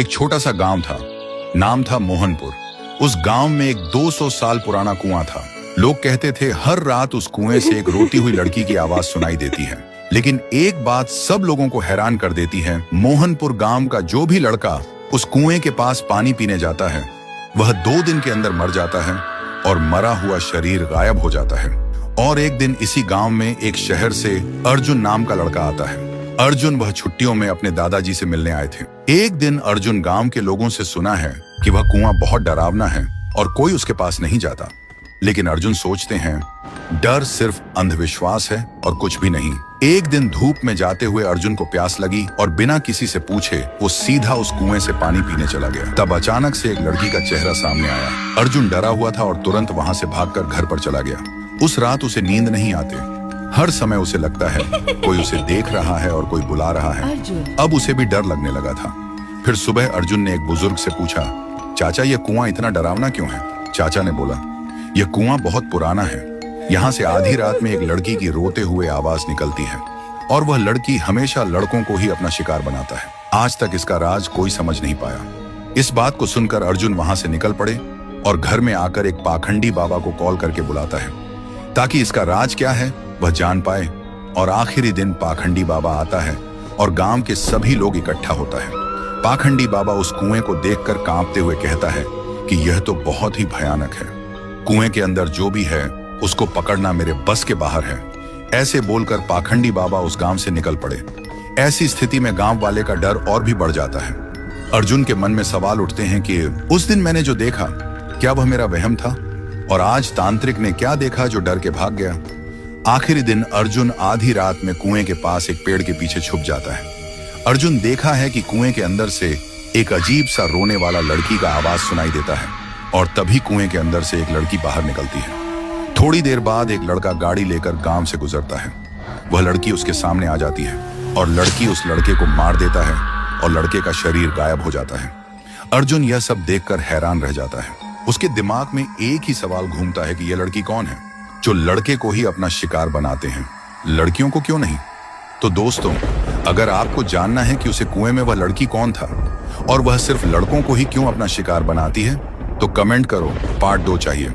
एक छोटा सा गांव था, नाम था मोहनपुर। उस गांव में एक 200 साल पुराना कुआं था। लोग कहते थे हर रात उस कुएं से एक रोती हुई लड़की की आवाज सुनाई देती है। लेकिन एक बात सब लोगों को हैरान कर देती है, मोहनपुर गांव का जो भी लड़का उस कुएं के पास पानी पीने जाता है, वह 2 दिन के अंदर मर जाता है और मरा हुआ शरीर गायब हो जाता है। और एक दिन इसी गांव में एक शहर से अर्जुन नाम का लड़का आता है। अर्जुन वह छुट्टियों में अपने दादाजी से मिलने आए थे। एक दिन अर्जुन गांव के लोगों से सुना है कि वह कुआं बहुत डरावना है और कोई उसके पास नहीं जाता। लेकिन अर्जुन सोचते हैं डर सिर्फ अंधविश्वास है और कुछ भी नहीं। एक दिन धूप में जाते हुए अर्जुन को प्यास लगी और बिना किसी से पूछे वो सीधा उस कुएं से पानी पीने चला गया। तब अचानक से एक लड़की का चेहरा सामने आया। अर्जुन डरा हुआ था और तुरंत वहां से भागकर घर पर चला गया। उस रात उसे नींद नहीं आती। हर समय उसे लगता है कोई उसे देख रहा है और कोई बुला रहा है। अब उसे भी डर लगने लगा था। फिर सुबह अर्जुन ने एक बुजुर्ग से पूछा, चाचा ये कुआं इतना डरावना क्यों है? चाचा ने बोला, यह कुआं बहुत पुराना है। यहाँ से आधी रात में एक लड़की की रोते हुए आवाज निकलती है और वह लड़की हमेशा लड़कों को ही अपना शिकार बनाता है। आज तक इसका राज कोई समझ नहीं पाया। इस बात को सुनकर अर्जुन वहां से निकल पड़े और घर में आकर एक पाखंडी बाबा को कॉल करके बुलाता है ताकि इसका राज क्या है वह जान पाए। और आखिरी दिन पाखंडी बाबा आता है और गांव के सभी लोग इकट्ठा होता है। पाखंडी बाबा उस कुएं को देखकर कांपते हुए कहता है कि यह तो बहुत ही भयानक है। कुएं के अंदर जो भी है उसको पकड़ना मेरे बस के बाहर है। ऐसे बोलकर पाखंडी बाबा उस गांव से निकल पड़े। ऐसी स्थिति में गांव वाले का डर और भी बढ़ जाता है। अर्जुन के मन में सवाल उठते हैं कि उस दिन मैंने जो देखा क्या वह मेरा वहम था, और आज तांत्रिक ने क्या देखा जो डर के भाग गया। आखिरी दिन अर्जुन आधी रात में कुएं के पास एक पेड़ के पीछे छुप जाता है। अर्जुन देखा है कि कुएं के अंदर से एक अजीब सा रोने वाला लड़की का आवाज सुनाई देता है और तभी कुएं के अंदर से एक लड़की बाहर निकलती है। थोड़ी देर बाद एक लड़का गाड़ी लेकर गांव से गुजरता है। वह लड़की उसके सामने आ जाती है और लड़की उस लड़के को मार देता है और लड़के का शरीर गायब हो जाता है। अर्जुन यह सब देखकर हैरान रह जाता है। उसके दिमाग में एक ही सवाल घूमता है कि यह लड़की कौन है जो लड़के को ही अपना शिकार बनाते हैं, लड़कियों को क्यों नहीं? तो दोस्तों, अगर आपको जानना है कि उसे कुएं में वह लड़की कौन था और वह सिर्फ लड़कों को ही क्यों अपना शिकार बनाती है, तो कमेंट करो, पार्ट 2 चाहिए।